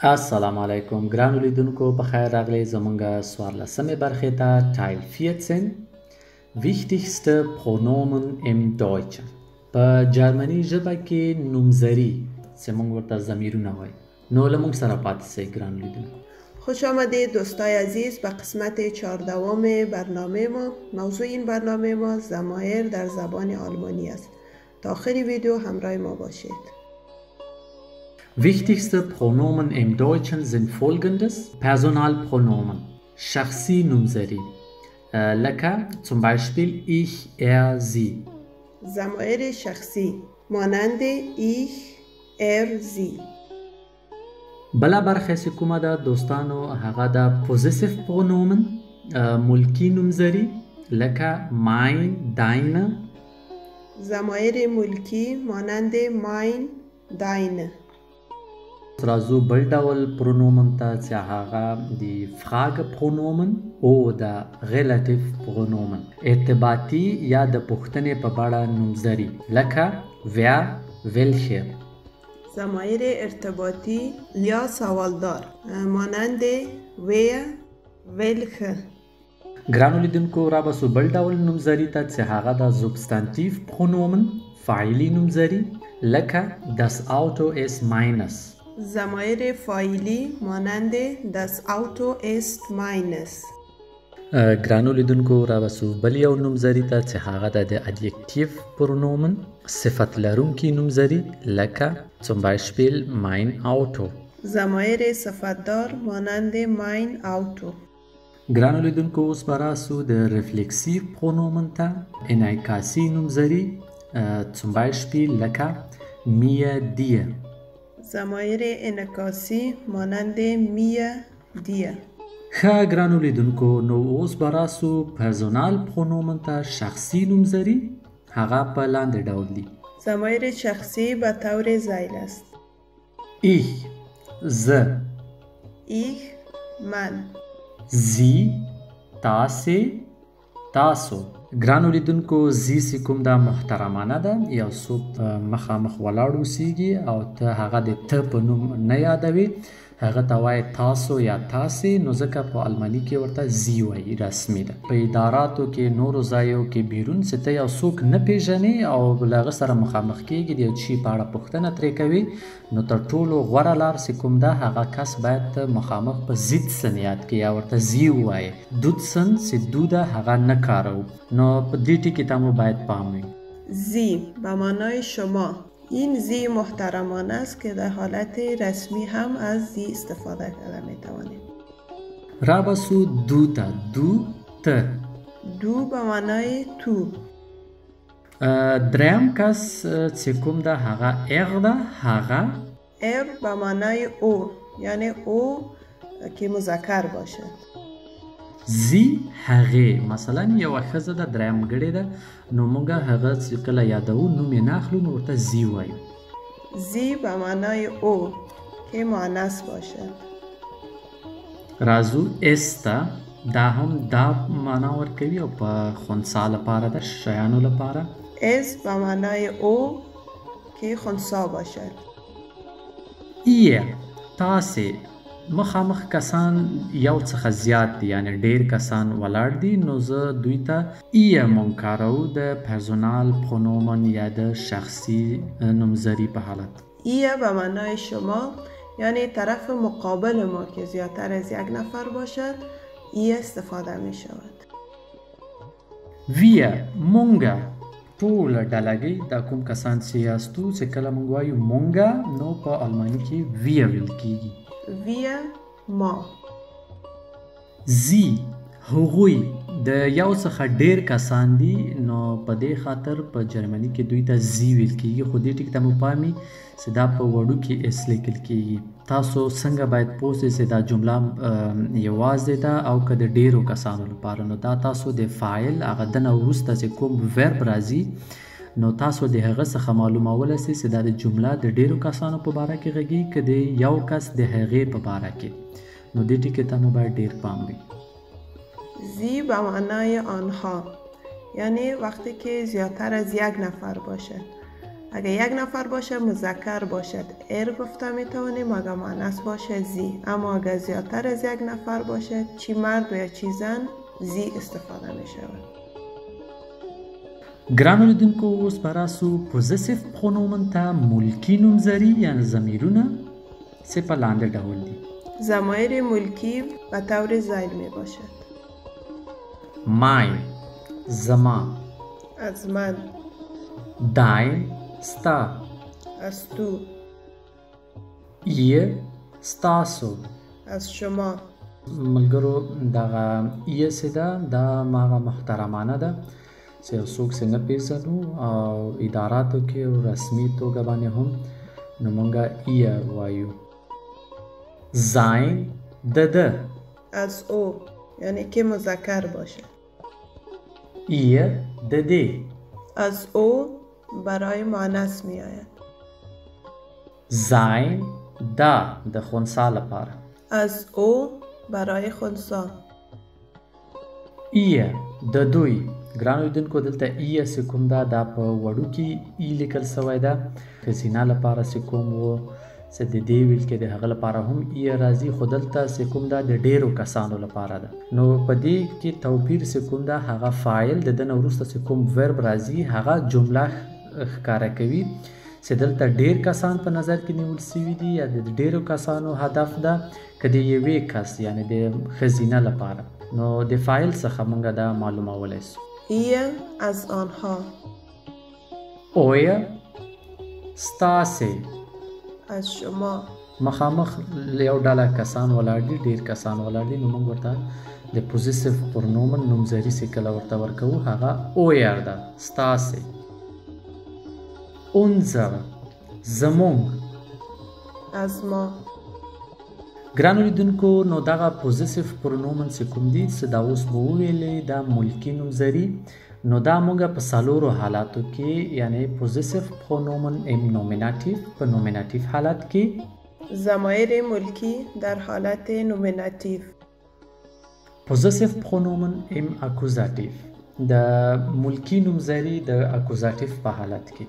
السلام علیکم ګرانو لیدونکو په خیر راغلی زمونږ څوارلسمې برخې ته Teil 14 wichtigste Pronomen im Deutschen په جرمني ژبه کې نومځري چې موږ ورته ضمیرونه وایي نو له موږ سره پاتې شئ ګرانو لیدونکو. خوش آمدید دوستای عزیز به قسمت 14 برنامه ما. موضوع این برنامه ما ضمایر در زبان آلمانی است. تا آخر ویدیو همراه ما باشید. Wichtigste Pronomen im Deutschen sind folgendes: Personalpronomen, شخصی نومځري لکه zum Beispiel ich, er, sie. ضمایر شخصی مانند ich, er, sie. بله برخه چې کومه ده دوستانو هغه ده possessive pronomen ملکی نومځري لکه mein, deine. ضمایر ملکی مانند mein, deine. راځو بل ډول پرونومن ته چې هغه د فراګ پرونومن او د ریلیټیو پرونومن ارتباطي یا د پوښتنې په بڼه نومځري لکه wer, welche. ضمایر ارتباطی یا سوالدار مانند wer, welche. ګرانو لیدونکو رابسو بل ډول نومځري ته چې هغه د سبستانتیو پرونومن فاعلي نومځري لکه das Auto ist meines. ضمایر فاعلی مانند das Auto ist meines. ګرانو لیدونکو رابسو بل یو نومځري ته چې هغه د ادجکتیو پرونومن صفت لرونکي نومځري لکه zum Beispiel mein Auto. ضمایر صفتدار مانند mein Auto. ګرانو لیدونکو اوس به راسو د ریفلکسیو پرونومن ته انعکاسي نومځري zum Beispiel لکه mir, dir. ضمایر انعکاسی مانند mir, dir. ښه ګرانو لیدونکو نو اوس به راسو پرسونال پرونومن ته شخصي نومځري هغه په لاندې ډول دي. ضمایر شخصی به طور ذیل است. ich, زه. ich, من. sie, تاسې، تاسو. ګرانو لیدونکو زی چې کوم دا محترمانه ده یو څوک مخامخ ولاړ اوسیږي او ته هغه د ته په نوم نه یادوي هغه ته وایي تاسو یا تاسې نو ځکه په الماني کې ورته زی وایي رسمي ده. په اداراتو کې نورو ځایو کې بیرون چې ته یو څوک نه پیژنې او له هغه سره مخامخ کیږي د یو شي په اړه پوښتنه ترې کوي نو تر ټولو غوره لار چې کوم ده هغه کس باید مخامخ په زیدسن یاد کړي یا ورته زی ووایي. دودسن چې دو ده هغه نه کاروو نو په دې ټکي ته مو باید پام وي. زی به معنای شما. این زی محترمانه است که در حالت رسمی هم از زی استفاده کرده می توانیم. رابسو دو تا دو ته. دو به معنای تو. دریم کس چې کوم ده هغه اغ ده هغه. ار به معنای او یعنی او که مذکر باشد. زی هغه مثلا یو ښځه ده دریم ګړی ده نو موږ هغه چې کله یادوو نوم یې نه اخلو نو ورته زی وایو. زی به معنای او که مؤنث باشد. راځو استا دا هم دا معنا ورکوي او په خنثی لپاره ده شیانو لپاره. اس به معنای او که خنثی باشد. ایه تاسې مخامخ کسان یو څخه زیات دي یعنی ډیر کسان ولاړ دي نو زه دوی ته ایه مونږ کاروو د پرسونال پرونومن یا د شخصي نومځري په حالت. ایه به معنای شما یعنی طرف مقابل ما که زیادتر از یک نفر باشد ایه استفاده می شود. ویه مونږه ټول ډلګۍ دا کوم کسان چې یاستو چې کله مونږ وایو مونږه نو په الماني کې ویه ویل کیږي. wir, ما. زی هغوی د یو څخه ډیر کسان دي نو په دې خاطر په جرمني کې دوی ته زی ویل کیږي خو دې ټکي ته مو پامي چې دا په وړو کې اس لیکل کیږي. تاسو څنګه باید پوه شئ چې دا جمله یوازې ده او که د ډیرو کسانو لپاره نو دا تاسو د فاعل هغه دنه وروسته چې کوم ورب راځي نو تاسو د هغه څخه معلومولی سئ چې دا د جمله د ډیرو کسانو په باره کې غږیږي که د یو کس د هغې په باره کې نو دې ټکي ته مو باید ډیر پام وي. زی به معنای آنها یعنی وقتی که زیادتر از یک نفر باشه اگه یک نفر باشه مذکر باشد ار گفته میتوانیم، اگه مؤنث باشه زی. اما اگه زیادتر از یک نفر باشد چی مرد و یا چی زن زی استفاده می شود. ګرانو لیدونکو اوس به راسو پوزیسیف پرونومن ته ملکي نومځري یعنې ضمیرونه چې په لاندې ډول دي. ضمایر ملکی به طور زیل می باشد. مای زما، از من، داین ستا، از تو، ایه ستاسو. از شما. ملګرو دغه ایه چې ده دا ماغه محترمانه ده چې یو څوک چې نه پیژنو او اداراتو کې او رسمي توګه باندې هم نو مونږه ایه وایو. زاین د از او یعنی که مذکر باشه. ایه د دې از او برای مؤنث می آید. زاین دا د خنثی لپاره. از او برای خنثی. ایه د دوی. ګرانو لیدونکو دلته ایه چې کوم ده دا په وړو کې ای لیکل سوی ده. ښځینه لپاره چې کوم و چې د دې ویل کې د هغه لپاره هم ایه راځي، خو دلته چې کوم ده د ډیرو کسانو لپاره ده. نو په دې کې توپیر چې کوم ده هغه فاعل د ده نه وروسته چې کوم ورب راځي هغه جمله ښکاره کوي چې دلته ډیر کسان په نظر کې نیول سوي دي یا د ډیرو کسانو هدف ده که د یوې کس یعنی د ښځینه لپاره. نو د فاعل څخه موږ دا معلومولی سو. ایه از آنها. اویه ستاسې. از شما. مخامخ یو ډله کسان ولاړ دي، ډیر کسان ولاړ دي، نو موږ ورته د پوزیسیف پرونومن نومځري چې کله ورته ورکوو هغه اویه ده، ستاسې. اونزر زمونږ. از ما. ګرانو لیدونکو نو دغه پوزیسیف پرونومن چې کوم دي چې دا اوس به وویلې دا ملکي نومځري، نو دا موږ په څلورو حالاتو کې یعنی پوزیسیف پرونومن ام نومیناتیو په نومیناتیو حالت کې، ضمایر ملکی در حالت نومیناتیو، پوزیسیف پرونومن ام اکوزاتیو د ملکي نومځري د اکوزاتیو په حالت کې،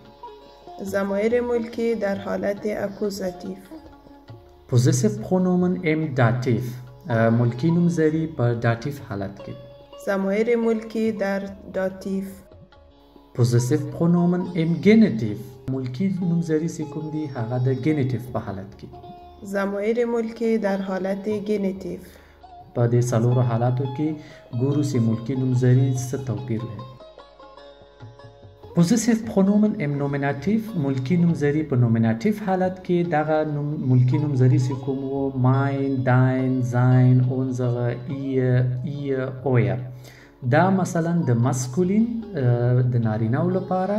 ضمایر ملکی در حالت اکوزاتیو، پوزیسیف پرونومن ام داتیو ملکي نومځري په داتیو حالت کې، ضمایر ملکی در داتیو، پوزیسیف پرونومن ام گینیتیو ملکي نومځري چې کوم دي هغه د گینیتیو په حالت کې، ضمایر ملکی در حالت گینیتیو. په دې څلورو حالاتو کې ګورو چې ملکي نومځري څه توپیر لري. پوزیسیف پرونومن ام نومیناتیو ملکي نومځري په نومیناتیو حالت کې دغه ملکي نومځري چې کوم و ماین، داین، زاین، اونزغه، ایه، اویه دا مثلا د مسکولین د نارینه‌و لپاره،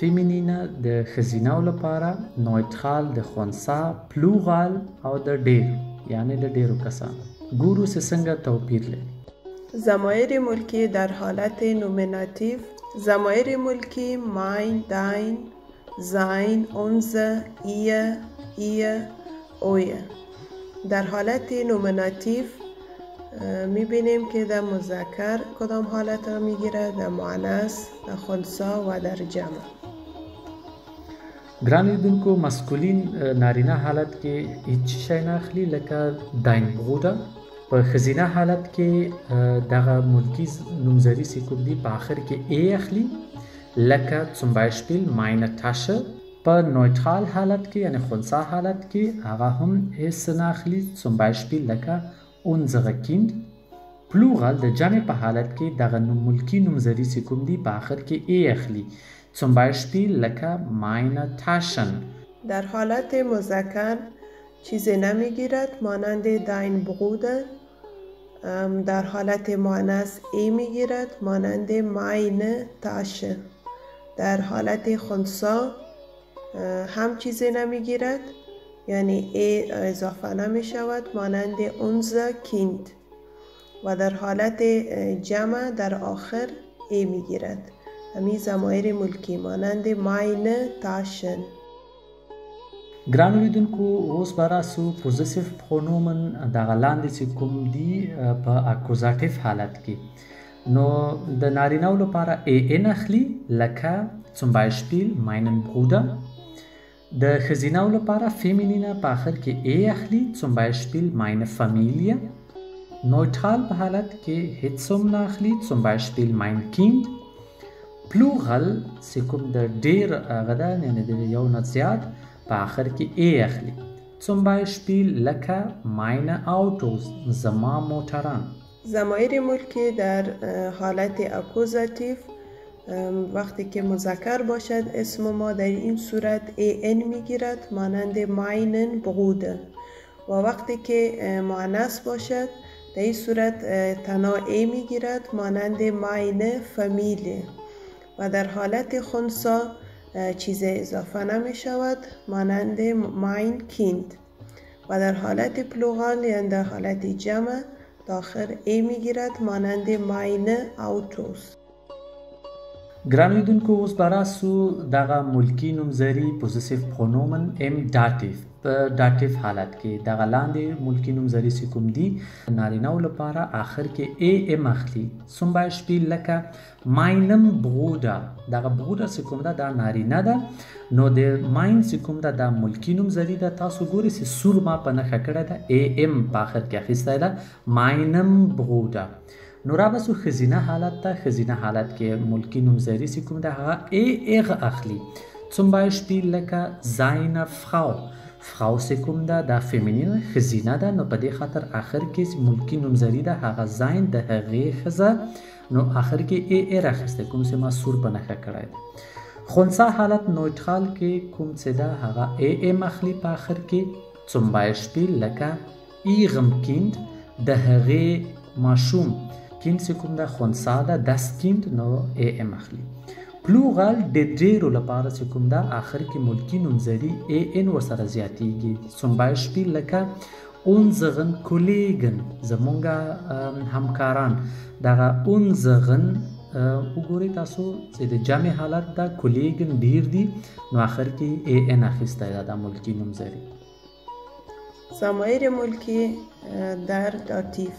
فیمینینه د ښځینه‌و لپاره، نویټرال د خنثی، پلورال او د ډیر یعنی د ډیرو کسانو. ګورو چې څنګه توپیر لري. ضمایر ملکی در حالت نومیناتیو، ضمایر ملکی ماین، داین، زاین، اونزه، ایه، اویه. در حالت نومیناتیو میبینیم که در مذکر کدام حالت را میگیرد، در مؤنث، در خنثی و در جمع. ګران لیدونکو مسکولین نارینه حالت کې هیڅ شی نه اخلي لکه داین بغوده. په ښځینه حالت کې دغه ملکي نومځري چې کوم دي په آخر کې ای اخلي لکه zum Beispiel meine Tasche. په نویټرال حالت کې یعنی خنثی حالت کې هغه هم هیڅ نه اخلي zum Beispiel لکه unsere Kind. پلورال د جمع په حالت کې دغه ملکي نومځري چې کوم دي په آخر کې ای اخلي zum Beispiel لکه meine Taschen. در حالت مذکر چیزی نمیگیرد مانند داین بغوده. در حالت مؤنث ای میگیرد مانند ماین تاشه. در حالت خنثی هم چیزی نمیگیرد یعنی ای اضافه نمی شود مانند اونزه کیند. و در حالت جمع در آخر ای میگیرد. همین ضمایر ملکی مانند ماین تاشن. ګرانو لیدونکو اوس به راسو پوزیسیف پرونومن دغه لاندې چې کوم دي په اکوزاتیو حالت کې، نو د نارینه‌و لپاره ای ان اخلي لکه zum Beispiel meinen Bruder. د ښځینه‌و لپاره فیمینینه په آخر کې ای اخلي zum Beispiel meine Familie. نوټرال په حالت کې هیڅ هم نه اخلي zum Beispiel mein Kind. پلورال چې کوم د ډیر هغه ده یعنې د یو نه زیات په آخر کې ای اخلي zum Beispiel لکه meine Autos زما موټران. ضمایر ملکی در حالت اکوزاتیو وقتی که مذکر باشد اسم ما در این صورت ان میگیرد مانند meinen Bruder و وقتی که مؤنث باشد در این صورت تنها ای میگیرد مانند meine Familie و در حالت خنثی چیز اضافه نمی شود مانند mein Kind و در حالت پلورال یعنی در حالت جمع داخل ای میگیرد مانند meine Autos. ګرانو لیدونکو اوس به راسو دغه ملکي نومځري پوزیسیف پرونومن ام داتیف په داتیف حالت کې دغه لاندې ملکي نومځري چې کوم دي نارینه‌و لپاره آخر کې ای ام اخلي zum Beispiel لکه meinem Bruder. دغه Bruder چې کوم ده دا نارینه ده نو د ماین چې کوم ده دا ملکي نومځري ده تاسو ګورئ چې سور ما په نښه کړې ده ای ام په آخر کې اخیستی ده meinem Bruder. نو را بسو ښځینه حالت ته ښځینه حالت کې ملکي نومځري چې کوم ده هغه ای اغ اخلي zum Beispiel لکه seine Frau. Frau چې کوم ده دا فیمینین ښځینه ده نو په دې خاطر آخر کې چې ملکي نومځري ده هغه sein د هغې ښځه نو آخر کې ای ای راخیستی کوم چې ما سور په نښه کړی ده. خنثی حالت نوټرال کې کوم چې ده هغه ای ام اخلي په آخر کې zum Beispiel لکه ihrem Kind د هغې ماشوم کیند چې کوم ده خنثی ده das Kind نو ای ام اخلي. پلورال د ډیرو لپاره چې کوم ده آخر کې ملکي نومځري ای ان ورسره زیاتیږي zum Beispiel لکه unseren Kollegen زمونږه همکاران دغه unseren وګورئ تاسو چې د جمع حالت ده کولیګن ډیر دي نو آخر کې ای ان اخیستی ده د ملکي نومځري. ضمایر ملکی در داتیف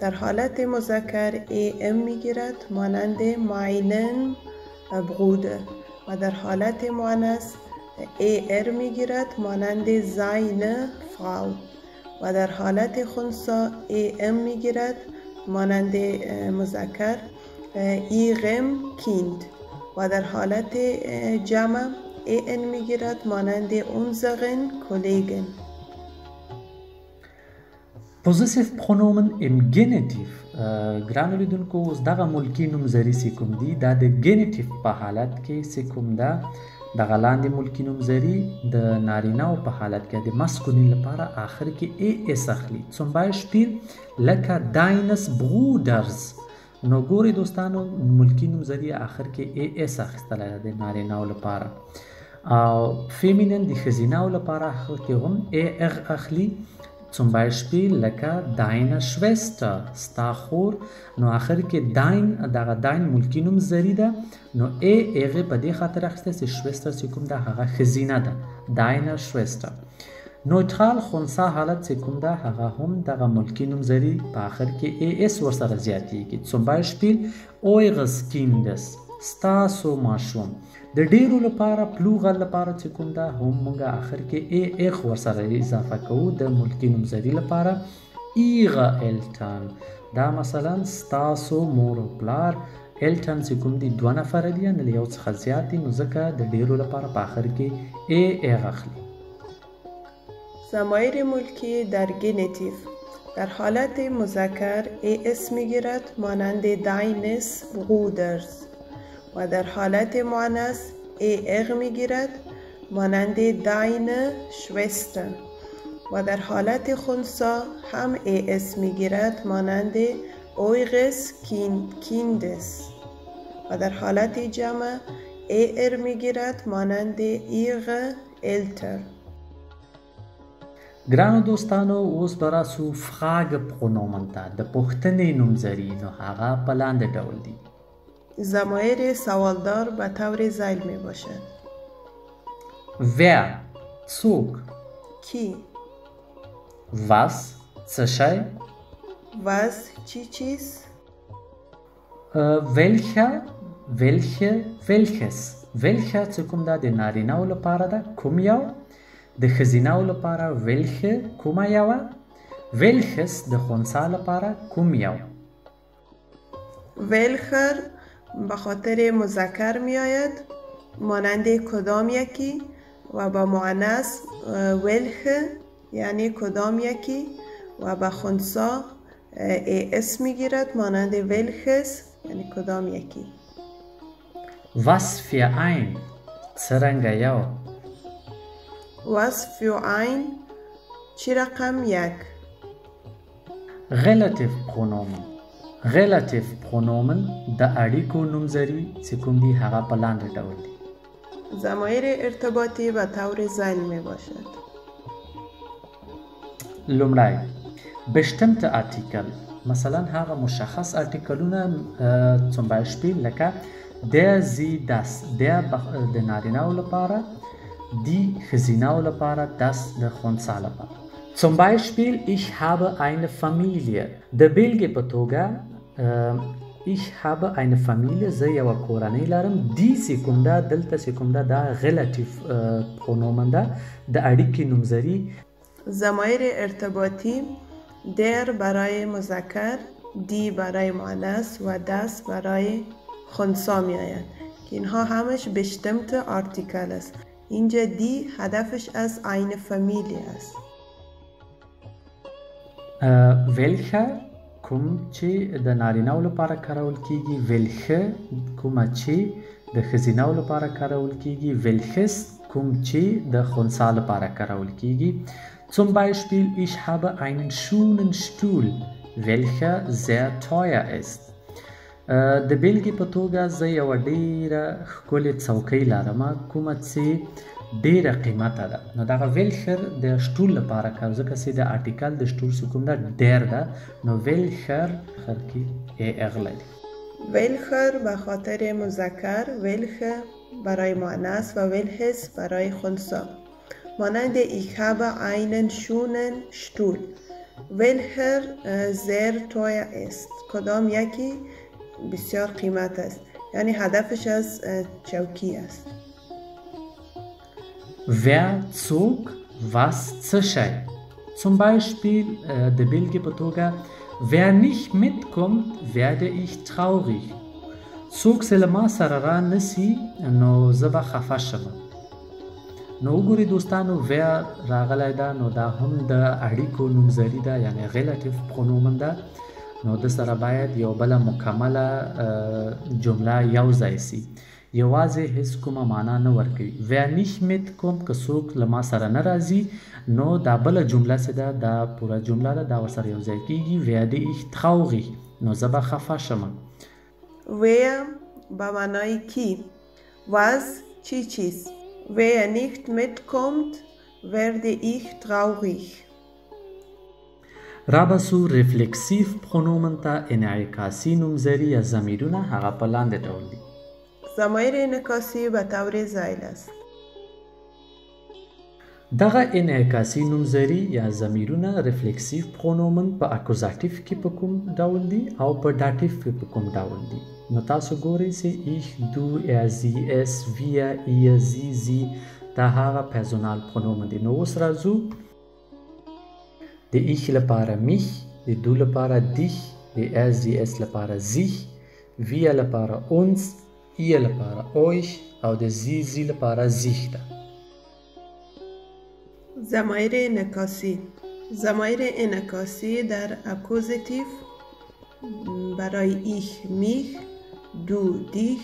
در حالت مذکر ای ام میگیرد مانند meinen Bruder و در حالت مؤنث ای ار میگیرد مانند seine Frau و در حالت خنثی ای ام میگیرد مانند مذکر ihrem Kind و در حالت جمع ای ان میگیرد مانند unseren Kollegen. پوزیسیف پرونومن ام ګینټیو ګرانو لیدونکو اوس دغه ملکي نومځري چې کوم دي دا د ګینټیو په حالت کې چې کوم ده دغه لاندې ملکي نومځري د نارینه‌و په حالت کې د ماسکولین لپاره آخر کې ای اس اخلي zum Beispiel لکه deines Bruders. نو ګورئ دوستانو ملکي نومځري آخر کې ای اس اخیستلی ده د نارینه‌و لپاره او فیمینن د ښځینه‌و لپاره آخر کې هم ای اغ اخلي zum Beispiel لکه deine Schwester ستا خور نو آخر کې dein دغه dein ملکي نومځري ده نو ای هغې په دې خاطر اخیستی چې Schwester چې کوم ده هغه ښځینه ده deine Schwester. نوټرال خنثی حالت چې کوم ده هغه هم دغه ملکي نومځري په آخر کې ای اس ورسره زیاتیږي zum Beispiel eures Kindes ستاسو ماشوم. د ډیرو لپاره پلورال لپاره چې کوم ده هم موږ آخر کې ای اخ ورسره اضافه کوو د ملکي نومځري لپاره ihre Eltern دا مثلا ستاسو مور او پلار Eltern چې کوم دي دوه نفره دي یعنې له یو څخه زیات دي نو ځکه د ډیرو لپاره په آخر کې ای اغ اخلي. ضمایر ملکی در گینیتیو در حالت مذکر ای اس میگیرد مانند deines Bruders و در حالت مؤنث ای اغ میگیرد مانند deine Schwester و در حالت خنثی هم ای اس میگیرد مانند eures Kindes و در حالت جمع ای ار میگیرد مانند ihre Eltern. ګرانو دوستانو اوس به راسو فراګ پرونومن ته د پوښتنې نومځري نو هغه په لاندې ډول دي. ضمایر سوالدار به طور ذیل می باشد. wer څوک کی was څه شی was چی چیز welcher welche welches welche چې کوم دا د نارینه‌و لپاره ده کوم یو، د ښځینه‌و لپاره welche کومه یوه، welches د خنثی لپاره کوم یو. welcher به خاطر مذکر می آید مانند کدام یکی و با مؤنث welche یعنی کدام یکی و با خنثی اس می گیرد مانند welches یعنی کدام یکی. Was für ein څرنګه یو. was für ein چی رقم یک. relative pronomen. relative pronomen د اړیکو نومځري چې کوم دي هغه په لاندې ډول دي. ضمایر ارتباطی به طور زن می باشد. لومړی bestimmte Artikel مثلا هغه مشخص ارتیکلونه zum Beispiel لکه der sie das der د نارینه‌و لپاره die ښځینه‌و لپاره das د خنثی لپاره. zum Beispiel ich habe eine Familie د بیلګې په توګه ich habe eine Familie زه یوه کورنۍ لرم. die چې کوم ده دلته چې کوم ده دا relative pronomen ده د اړیکې نومځري. ضمایر ارتباطی در برای مذکر، دی برای مؤنث و das برای خنثی می آید که اینها همش bestimmte آرتیکل است. اینجا دی هدفش از eine Familie است. welche کوم چې د نارینه‌و لپاره کارول کیږي، welche کومه چې د ښځینه‌و لپاره کارول کیږي، welches کوم چې د خنثی لپاره کارول کیږي. zum Beispiel ich habe einen schönen Stuhl welcher sehr teuer ist. د بیلګې په توګه زه یوه ډیره ښکلې څوکۍ لرم کومه چې ډیره قیمته ده. نو دغه welcher د شټول لپاره کار ځکه چې د آرټیکل د شټول چې کوم ده ډیر ده نو welcher آخر کې اغلی دی. welcher به خاطر مذکر، welche برای مؤنث و welches برای خنثی مانند ich habe einen schönen Stuhl welcher sehr teuer ist کدام یکی بسیار قیمت است یعنی هدفش از چوکی است. wer zog was څه شی. zum Beispiel د بیلګې په توګه wer nicht mitkommt werde ich traurig. څوک چې له ما سره را نسی نو زه به خفه شم. نو وګورئ دوستانو wer راغلی ده نو دا هم د اړیکو نومځري ده یعنی relative pronomen ده. نو د سره باید یو بله مکمله جمله یو ځای سي. یوازې هیڅ کومه معنا نه ورکوي. wer nicht mitkommt که څوک له ما سره نه راځي نو دا بله جمله چې ده دا پوره جمله ده دا ورسره یو ځای کیږي werde ich traurig نو زه به خفه شم. wer به معنای کی. was چی چیز. wer nicht mitkommt werde ich traurig. رابسو ریفلکسیو پرونومن ته انعکاسي نومځري یا ضمیرونه هغه په لاندې ډول دي. ضمایر انعکاسی به طور زیل است. دغه انعکاسي نومځري یا ضمیرونه ریفلکسیو پرونومن په اکوزاتیو کې په کوم ډول دي او په داتیو کې په کوم ډول دي. نو تاسو ګورئ چې ich du er sie es wir ihr sie sie دا هغه پرسونال پرونومن دي. نو اوس راځو د ich لپاره mich، د du لپاره dich، د er sie es لپاره sich، wir لپاره uns، ihr لپاره euch او د sie sie لپاره sich ده. ضمایر انعکاسی. ضمایر انعکاسی در اکوزاتیو برای ich mich، du dich،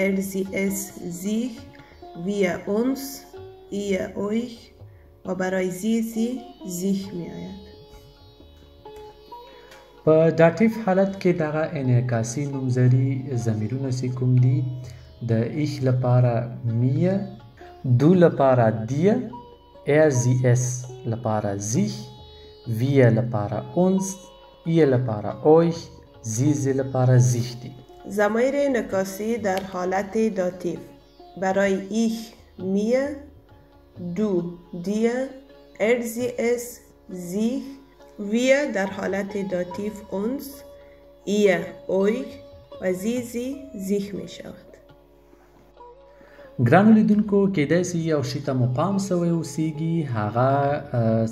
er sie es sich، wir uns، ihr euch و برای sie sich می آید. په داتیو حالت کې دغه انعکاسي نومځري ضمیرونه چې کوم دي د ich لپاره mir، du لپاره dir، er sie es لپاره sich، wir لپاره uns، ihr لپاره euch، sie sie لپاره sich دي. ضمایر انعکاسی در حالت داتیو برای ich mir، du dir، er sie es sich، wir در حالت داتیو uns، ihr euch و sie sie sich می شود. ګرانو لیدونکو کیدای شي یو شي ته مو پام سوی اوسیږي هغه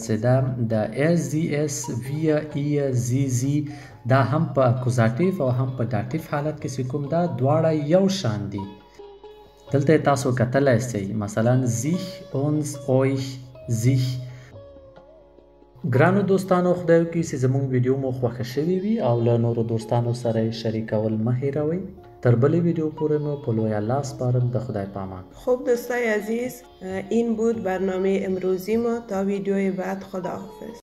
چې ده د SZS ویا ای زی زی دا هم په اکوزاتیو او هم په داتیو حالت کې چې کوم ده دواړه یو شان دي. دلته تاسو کتلی سئ مثلا sich uns euch sich. ګرانو دوستانو خدای وکړي چې زموږ ویډیو مو خوښه شوې وي او له نورو دوستانو سره یې شریکول مه هیروئ. تر بلې ویدیو پورې مو په لوی الله سپارم. د خدای پامان. خب دوستای عزیز این بود برنامه امروزی ما. تا ویدیوی بعد خداحافظ.